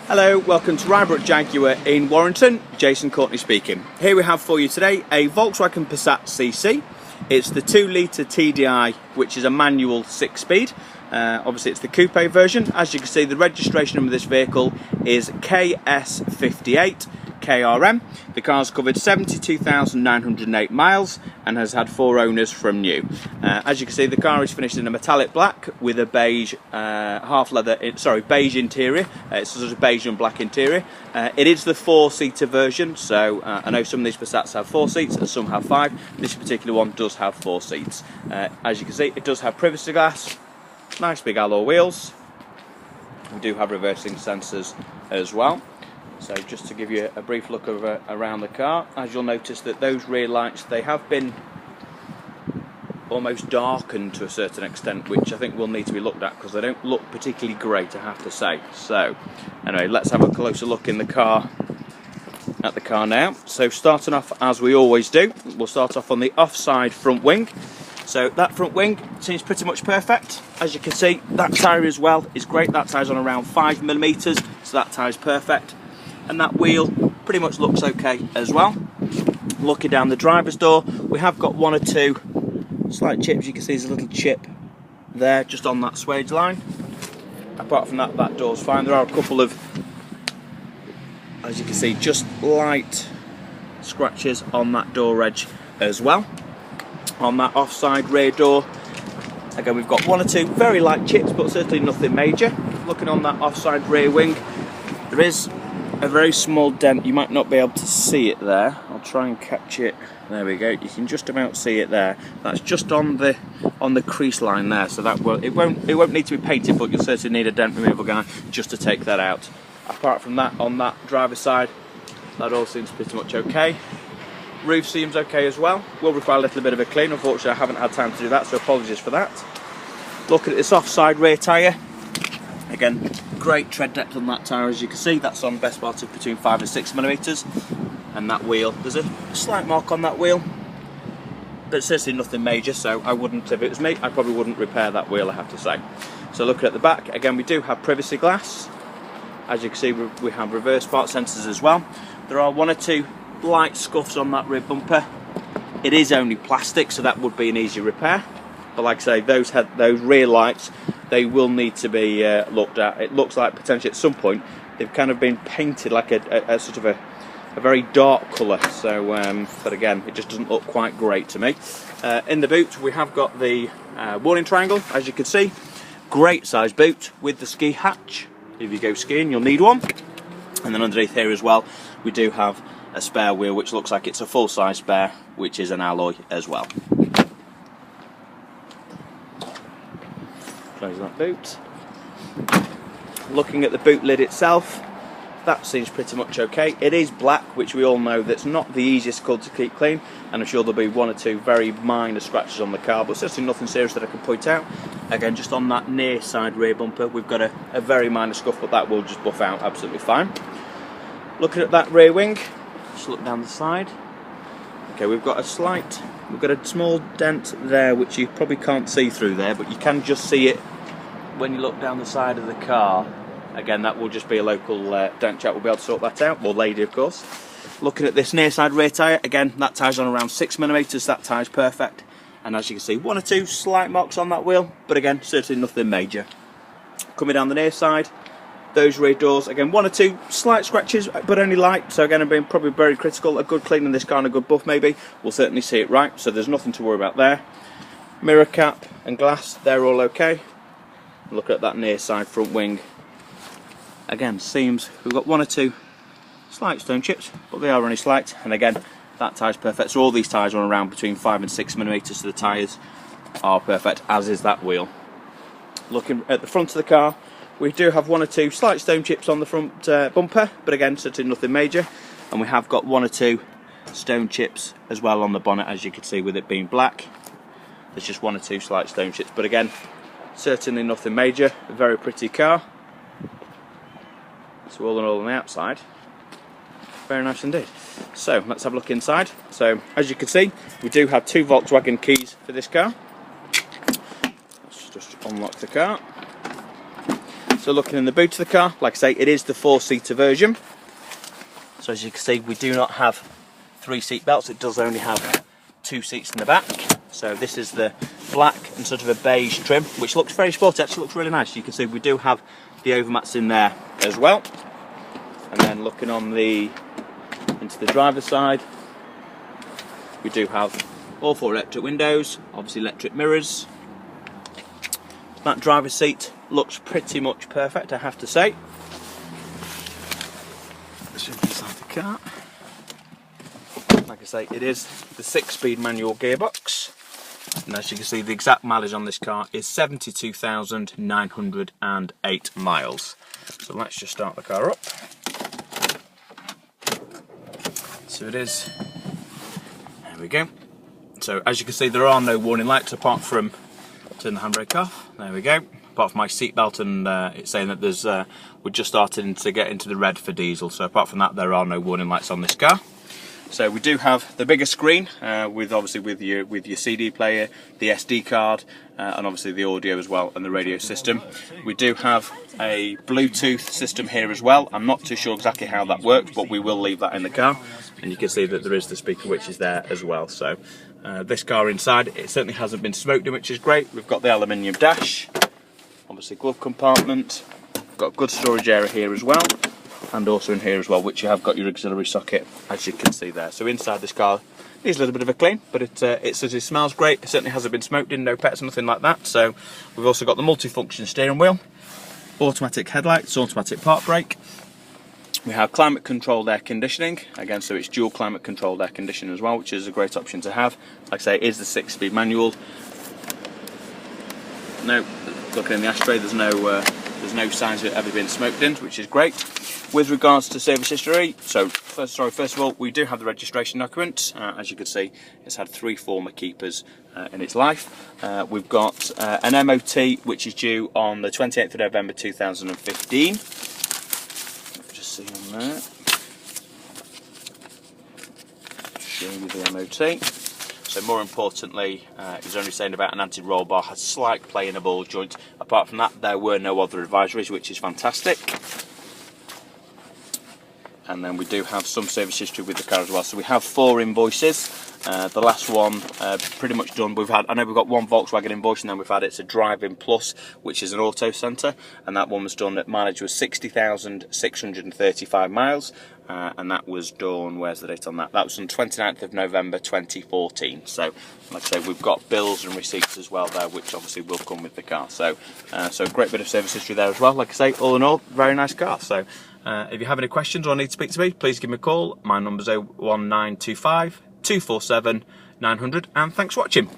Hello, welcome to Rybrook Jaguar in Warrington. Jason Courtney speaking. Here we have for you today a Volkswagen Passat CC. It's the 2 litre TDI, which is a manual 6-speed. Obviously it's the coupe version. As you can see, the registration number of this vehicle is KS58KRN. The car's covered 72,908 miles and has had 4 owners from new. As you can see, the car is finished in a metallic black with a beige beige interior. It's sort of beige and black interior. It is the 4-seater version, so I know some of these Passats have 4 seats and some have 5. This particular one does have 4 seats. As you can see, it does have privacy glass, nice big alloy wheels. We do have reversing sensors as well. So just to give you a brief look around the car, as you'll notice that those rear lights, they have been almost darkened to a certain extent, which I think will need to be looked at because they don't look particularly great, I have to say. So anyway, let's have a closer look at the car now. So starting off as we always do, we'll start off on the offside front wing. So that front wing seems pretty much perfect. As you can see, that tyre as well is great. That tyre's on around 5mm, so that tyre's perfect. And that wheel pretty much looks okay as well. Looking down the driver's door, we have got 1 or 2 slight chips. You can see there's a little chip there just on that swage line. Apart from that, that door's fine. There are a couple of, as you can see, just light scratches on that door edge as well. On that offside rear door, again we've got 1 or 2 very light chips, but certainly nothing major. Looking on that offside rear wing, there is a very small dent. You might not be able to see it there. I'll try and catch it. There we go. You can just about see it there. That's just on the crease line there. So that will, it won't need to be painted, but you'll certainly need a dent removal guy just to take that out. Apart from that, on that driver's side, that all seems pretty much okay. Roof seems okay as well. Will require a little bit of a clean. Unfortunately, I haven't had time to do that, so apologies for that. Looking at this offside rear tyre, again, great tread depth on that tyre. As you can see, that's on best part of between 5 and 6mm. And that wheel, there's a slight mark on that wheel, but it's certainly nothing major, so I wouldn't, if it was me, I probably wouldn't repair that wheel, I have to say. So looking at the back, again, we do have privacy glass. As you can see, we have reverse park sensors as well. There are 1 or 2 light scuffs on that rear bumper. It is only plastic, so that would be an easy repair. But like I say, those rear lights, they will need to be looked at. It looks like potentially at some point they've kind of been painted like a sort of a very dark colour. So, but again, it just doesn't look quite great to me. In the boot, we have got the warning triangle, as you can see. Great size boot with the ski hatch. If you go skiing, you'll need one. And then underneath here as well, we do have a spare wheel, which looks like it's a full-size spare, which is an alloy as well. Close that boot. Looking at the boot lid itself, that seems pretty much okay. It is black, which we all know that's not the easiest colour to keep clean, and I'm sure there'll be 1 or 2 very minor scratches on the car, but certainly nothing serious that I can point out. Again, just on that near side rear bumper, we've got a very minor scuff, but that will just buff out absolutely fine. Looking at that rear wing, just look down the side. Okay, we've got a small dent there, which you probably can't see through there, but you can just see it when you look down the side of the car. Again, that will just be a local dent chap will be able to sort that out, or lady of course. Looking at this near side rear tyre, again, that tyre's on around 6mm, that tyre's perfect. And as you can see, 1 or 2 slight marks on that wheel, but again, certainly nothing major. Coming down the near side, those rear doors, again, 1 or 2 slight scratches, but only light. So again, I'm being probably very critical. A good clean in this car and a good buff maybe, we'll certainly see it right, so there's nothing to worry about there. Mirror cap and glass, they're all okay. Look at that near side front wing. Again, seems we've got 1 or 2 slight stone chips, but they are only slight. And again, that tyre's perfect. So all these tyres are around between 5 and 6mm, so the tyres are perfect, as is that wheel. Looking at the front of the car, we do have 1 or 2 slight stone chips on the front bumper, but again, certainly nothing major. And we have got 1 or 2 stone chips as well on the bonnet, as you can see, with it being black. There's just 1 or 2 slight stone chips, but again, certainly nothing major. A very pretty car. So all in all on the outside, very nice indeed. So let's have a look inside. So as you can see, we do have 2 Volkswagen keys for this car. Let's just unlock the car. So looking in the boot of the car, like I say, it is the 4-seater version. So as you can see, we do not have 3 seat belts, it does only have 2 seats in the back. So this is the black and sort of a beige trim, which looks very sporty, actually looks really nice. You can see we do have the overmats in there as well. And then looking on into the driver's side, we do have all 4 electric windows, obviously electric mirrors. That driver's seat looks pretty much perfect, I have to say. Let's jump inside the car. Like I say, it is the 6-speed manual gearbox. And as you can see, the exact mileage on this car is 72,908 miles. So let's just start the car up. So it is, there we go. So as you can see, there are no warning lights apart from, turn the handbrake off, there we go. Apart from my seatbelt and it's saying that there's, we're just starting to get into the red for diesel. So apart from that, there are no warning lights on this car. So we do have the bigger screen with your CD player, the SD card, and obviously the audio as well, and the radio system. We do have a Bluetooth system here as well. I'm not too sure exactly how that works, but we will leave that in the car. And you can see that there is the speaker which is there as well. So this car inside, it certainly hasn't been smoked in, which is great. We've got the aluminium dash, obviously glove compartment. We've got good storage area here as well. And also in here as well, which you have got your auxiliary socket, as you can see there. So inside this car needs a little bit of a clean, but it smells great. It certainly hasn't been smoked in, no pets, nothing like that. So we've also got the multifunction steering wheel, automatic headlights, automatic park brake. We have climate controlled air conditioning, again, so it's dual climate controlled air conditioning as well, which is a great option to have. Like I say, it is the 6-speed manual. No, looking in the ashtray, there's no signs of it ever been smoked in, which is great. With regards to service history, so first of all, we do have the registration document. As you can see, it's had 3 former keepers in its life. We've got an MOT which is due on the 28th of November 2015. Just see on there. Showing you the MOT. So more importantly, it was only saying about an anti-roll bar, has slight play in a ball joint. Apart from that, there were no other advisories, which is fantastic. And then we do have some service history with the car as well. So we have 4 invoices. The last one pretty much done. I know we've got 1 Volkswagen invoice, and then we've had it's a Drive-In Plus, which is an auto centre, and that one was done at mileage was 60,635 miles, and that was done. Where's the date on that? That was on 29th of November 2014. So, like I say, we've got bills and receipts as well there, which obviously will come with the car. So, so a great bit of service history there as well. Like I say, all in all, very nice car. So. If you have any questions or need to speak to me, please give me a call. My number's 01925 247 900, and thanks for watching.